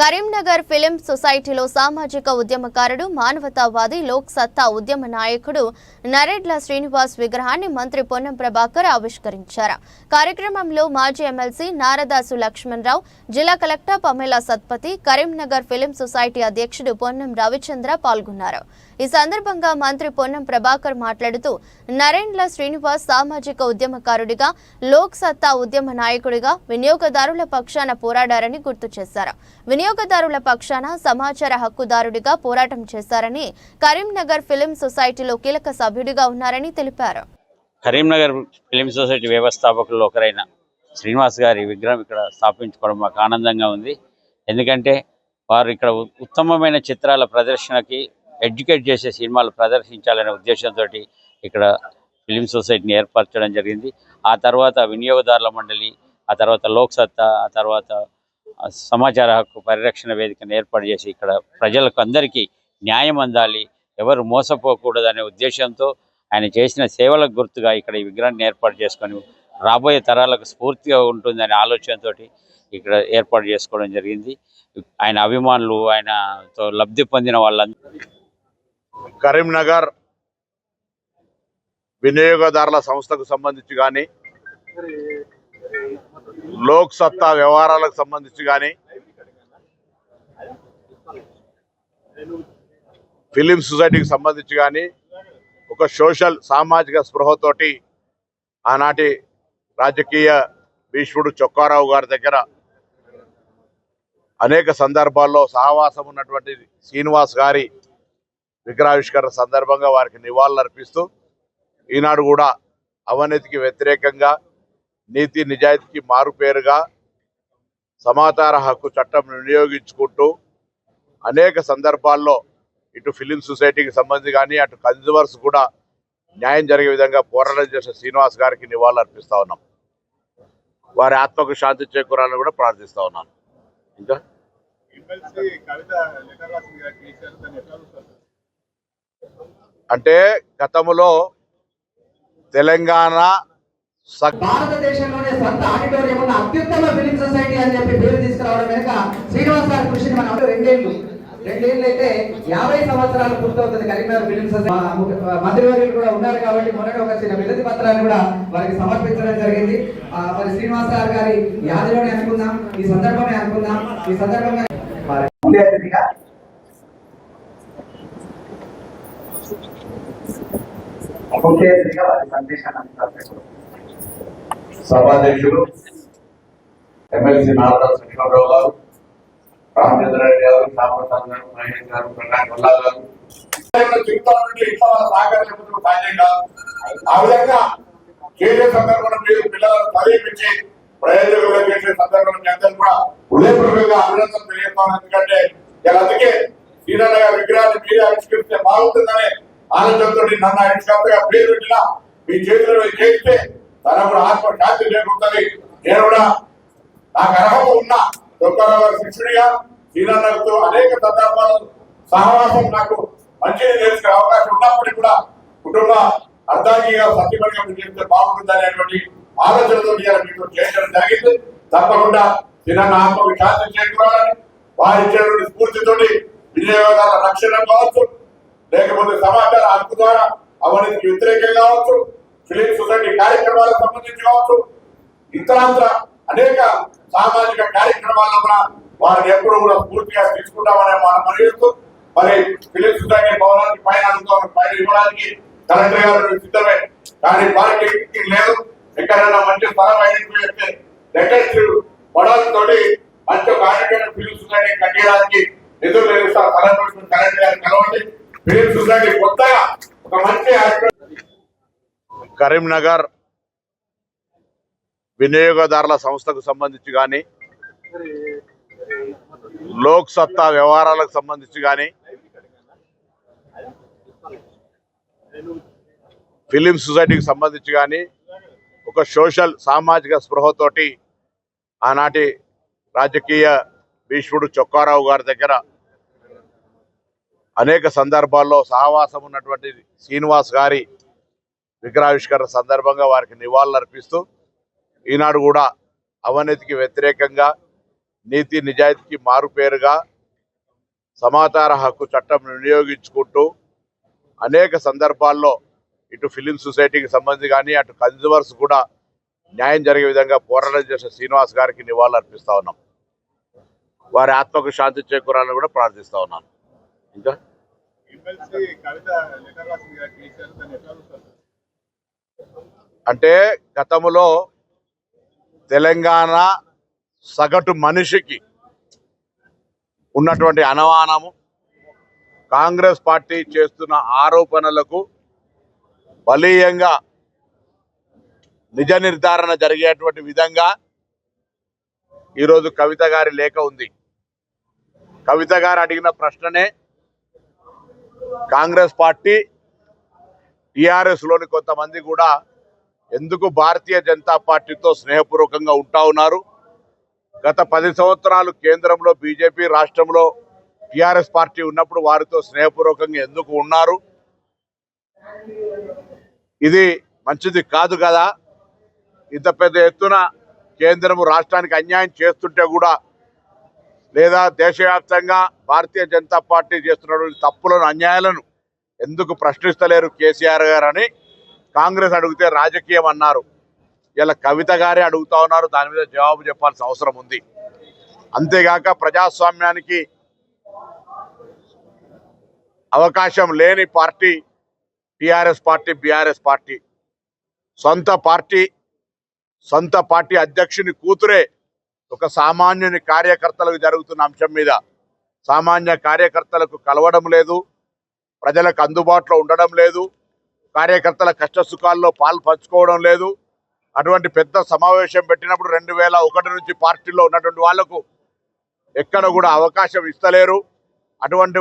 Karimnagar film సొసైటీలో సామాజిక ఉద్యమకారుడు మానవతావాది లోక్ సత్తా ఉద్యమ నాయకుడు నరేడ్ల శ్రీనివాస్ విగ్రహాన్ని మంత్రి పొన్నం ప్రభాకర్ ఆవిష్కరించారు. కార్యక్రమంలో మాజీ ఎమ్మెల్సీ నారదాసు లక్ష్మణరావు, జిల్లా collector Pamela Satpathy, Karimnagar film society అధ్యక్షుడు పొన్నం రవిచంద్ర పాల్గొన్నారు. ఈ సందర్భంగా మంత్రి పొన్నం ప్రభాకర్ మాట్లాడుతూ నరేండ్ల శ్రీనివాస్ సామాజిక ఉద్యమకారుడిగా, లోక్ సత్తా ఉద్యమ నాయకుడిగా వినియోగదారుల పక్షాన పోరాడారని గుర్తు చేశారు. వినియోగదారుల పక్షాన సమాచార హక్కుదారుడిగా పోరాటం చేశారని, కరీంనగర్ ఫిలిం సొసైటీలో కీలక సభ్యుడిగా ఉన్నారని తెలిపారు. కరీంనగర్ ఫిలిం సొసైటీ వ్యవస్థాపకుల్లో ఒకరైన శ్రీనివాస్ గారి విగ్రహం ఇక్కడ స్థాపించుకోవడం మాకు ఆనందంగా ఉంది. ఎందుకంటే వారు ఇక్కడ ఉత్తమమైన చిత్రాల ప్రదర్శనకి, ఎడ్యుకేట్ చేసే సినిమాలు ప్రదర్శించాలనే ఉద్దేశంతో ఇక్కడ ఫిలిం సొసైటీని ఏర్పరచడం జరిగింది. ఆ తర్వాత వినియోగదారుల మండలి, ఆ తర్వాత లోక్ సత్తా, ఆ తర్వాత సమాచార హక్కు పరిరక్షణ వేదికను ఏర్పాటు చేసి ఇక్కడ ప్రజలకు అందరికీ న్యాయం అందాలి, ఎవరు మోసపోకూడదనే ఉద్దేశంతో ఆయన చేసిన సేవలకు గుర్తుగా ఇక్కడ ఈ విగ్రహాన్ని ఏర్పాటు చేసుకొని రాబోయే తరాలకు స్ఫూర్తిగా ఉంటుందనే ఆలోచనతో ఇక్కడ ఏర్పాటు చేసుకోవడం జరిగింది. ఆయన అభిమానులు, ఆయనతో లబ్ధి పొందిన వాళ్ళందరూ కరీంనగర్ వినియోగదారుల సంస్థకు సంబంధించి కానీ, లోక్ సత్తా వ్యవహారాలకు సంబంధించి కానీ, ఫిలిం సొసైటీకి సంబంధించి కానీ ఒక సోషల్ సామాజిక స్పృహతోటి ఆనాటి రాజకీయ భీష్ముడు చొక్కారావు గారి దగ్గర అనేక సందర్భాల్లో సహవాసం ఉన్నటువంటి శ్రీనివాస్ గారి విగ్రహావిష్కరణ సందర్భంగా వారికి నివాళులర్పిస్తూ ఈనాడు కూడా అవినీతికి వ్యతిరేకంగా, నీతి నిజాయితీకి మారుపేరుగా సమాచార హక్కు చట్టం వినియోగించుకుంటూ అనేక సందర్భాల్లో ఇటు ఫిలిం సొసైటీకి సంబంధించి కానీ, అటు కన్జ్యూమర్స్ కూడా న్యాయం జరిగే విధంగా పోరాటం చేసిన శ్రీనివాస్ గారికి నివాళులు అర్పిస్తూ ఉన్నాం. వారి ఆత్మకు శాంతి చేకూరాలని కూడా ప్రార్థిస్తూ ఉన్నాను. ఇంకా అంటే గతంలో తెలంగాణ భారతదేశంలోనే సొంత ఆడిటోరియం ఉన్న అత్యుత్తమ ఫిలిం సొసైటీ అని చెప్పి పేరు తీసుకురావడం వెనుక శ్రీనివాస్ గారి కృషిని మనం రెండేళ్ళు అయితే 50 సంవత్సరాలు పూర్తవుతుంది కరీంనగర్ ఫిలిం సొసైటీ. మంత్రివర్యులు కూడా ఉన్నారు కాబట్టి మొన్నటి ఒక చిన్న వినతి పత్రాన్ని కూడా వారికి సమర్పించడం జరిగింది. మరి శ్రీనివాస్ గారి యాదిలోనే అనుకుందాం, ఈ సందర్భమే అనుకుందాం. ఈ సందర్భంగా సభాధ్యక్షులు ఎమ్మెల్సీ నారదాసు లక్ష్మణరావు గారు, రామచంద్ర రెడ్డి గారు, శ్యామప్రసాద్ గారు, మహేష్ గారు, ప్రకాష్ వల్లా గారు ఆ విధంగా చేసే సందర్భంలో పిల్లలను చదివించి ప్రయోజకులుగా చేసే సందర్భంలో మీ అందరూ కూడా హృదయపూర్వకంగా అభినందనలు తెలియజేస్తాను. ఎందుకంటే అందుకే శ్రీనగర్ గారి విగ్రహాన్ని మీరే ఆవిష్కరిస్తే బాగుంటుందనే ఆలోచనతో నన్ను ఆవిష్కర్తగా పేరు పెట్టినా మీ చేతుల్లో చేస్తే తన కూడా ఆత్మ శాంతి లేకుంటుంది. నేను కూడా నాకు అర్హత ఉన్నా చొక్కారావు గారి శిష్యుడిగా శ్రీనగర్తో అనేక సందర్భాలు సహవాసం నాకు మంచిగా తెలుసుకునే అవకాశం ఉన్నప్పటికీ కూడా కుటుంబ అర్ధాంగిగా సత్యపడిగా చేస్తే బాగుంటుంది అనేటువంటి ఆలోచనతో మీతో చేయడం జరిగింది. తప్పకుండా శ్రీనగర్ ఆత్మకు శాంతి చేకూరాలని వారి ఇచ్చేటువంటి స్ఫూర్తితోటి వినియోగదారుల రక్షణ కావచ్చు, లేకపోతే సమాచార హక్కు ద్వారా అవినీతికి వ్యతిరేకంగా కావచ్చు, ఫిలిం సొసైటీ కార్యక్రమాలకు సంబంధించి కావచ్చు, ఇతరాంతర అనేక సామాజిక కార్యక్రమాల్లో కూడా వారిని ఎప్పుడు కూడా పూర్తిగా తీసుకుంటామని మనం మనవిస్తూ, మరి ఫిలిం సొసైటీ భవనానికి పైన ఇవ్వడానికి కలెక్టర్ గారు సిద్ధమే. కానీ వారికి లేదు. ఎక్కడైనా మంచి స్థలం ఐడెంటిఫై చేస్తే లేటెస్ట్ మోడల్ తోటి మంచి ఒక ఆడిటోరియం ఫిలిం సొసైటీ కట్టడానికి నిధులు నిర్మిస్తారు. కలెక్టర్ గారు కలవండి. ఫిలిం సొసైటీ కొత్తగా ఒక మంచి కరీంనగర్ వినియోగదారుల సంస్థకు సంబంధించి కానీ, లోక్ సత్తా వ్యవహారాలకు సంబంధించి కానీ, ఫిలిం సొసైటీకి సంబంధించి కానీ ఒక సోషల్ సామాజిక స్పృహతోటి ఆనాటి రాజకీయ భీష్ముడు చొక్కారావు గారి దగ్గర అనేక సందర్భాల్లో సహవాసం ఉన్నటువంటి శ్రీనివాస్ గారి విగ్రహావిష్కరణ సందర్భంగా వారికి నివాళులర్పిస్తూ ఈనాడు కూడా అవినీతికి వ్యతిరేకంగా, నీతి నిజాయితీకి మారుపేరుగా సమాచార హక్కు చట్టం వినియోగించుకుంటూ అనేక సందర్భాల్లో ఇటు ఫిలిం సొసైటీకి సంబంధించి కానీ అటు కన్జ్యూమర్స్ కూడా న్యాయం జరిగే విధంగా పోరాటం చేసిన శ్రీనివాస్ గారికి నివాళులు అర్పిస్తా ఉన్నాం. వారి ఆత్మకు శాంతి చేకూరాలని కూడా ప్రార్థిస్తా ఉన్నాను. ఇంకా అంటే గతంలో తెలంగాణ సగటు మనిషికి ఉన్నటువంటి అనుమానము, కాంగ్రెస్ పార్టీ చేస్తున్న ఆరోపణలకు బలీయంగా నిజ నిర్ధారణ జరిగేటువంటి విధంగా ఈరోజు కవిత గారి లేఖ ఉంది. కవిత గారు అడిగిన ప్రశ్ననే కాంగ్రెస్ పార్టీ టిఆర్ఎస్ లోని కొంతమంది కూడా ఎందుకు భారతీయ జనతా పార్టీతో స్నేహపూర్వకంగా ఉంటా ఉన్నారు, గత 10 సంవత్సరాలు కేంద్రంలో బీజేపీ, రాష్ట్రంలో టిఆర్ఎస్ పార్టీ ఉన్నప్పుడు వారితో స్నేహపూర్వకంగా ఎందుకు ఉన్నారు, ఇది మంచిది కాదు కదా, ఇంత పెద్ద ఎత్తున కేంద్రము రాష్ట్రానికి అన్యాయం చేస్తుంటే కూడా లేదా దేశవ్యాప్తంగా భారతీయ జనతా పార్టీ చేస్తున్నటువంటి తప్పులను, అన్యాయాలను ఎందుకు ప్రశ్నిస్తలేరు కేసీఆర్ గారు అని కాంగ్రెస్ అడిగితే రాజకీయం అన్నారు. ఇలా కవిత గారే అడుగుతా ఉన్నారు, దాని మీద జవాబు చెప్పాల్సిన అవసరం ఉంది. అంతేగాక ప్రజాస్వామ్యానికి అవకాశం లేని party TRS party, BRS party. సొంత పార్టీ అధ్యక్షుని కూతురే ఒక సామాన్యుని కార్యకర్తలకు జరుగుతున్న అంశం మీద సామాన్య కార్యకర్తలకు కలవడం లేదు, ప్రజలకు అందుబాటులో ఉండడం లేదు, కార్యకర్తల కష్ట సుఖాల్లో పాలు పంచుకోవడం లేదు. అటువంటి పెద్ద సమావేశం పెట్టినప్పుడు 2001 నుంచి పార్టీలో ఉన్నటువంటి వాళ్లకు ఎక్కడ కూడా అవకాశం ఇస్తలేరు. అటువంటి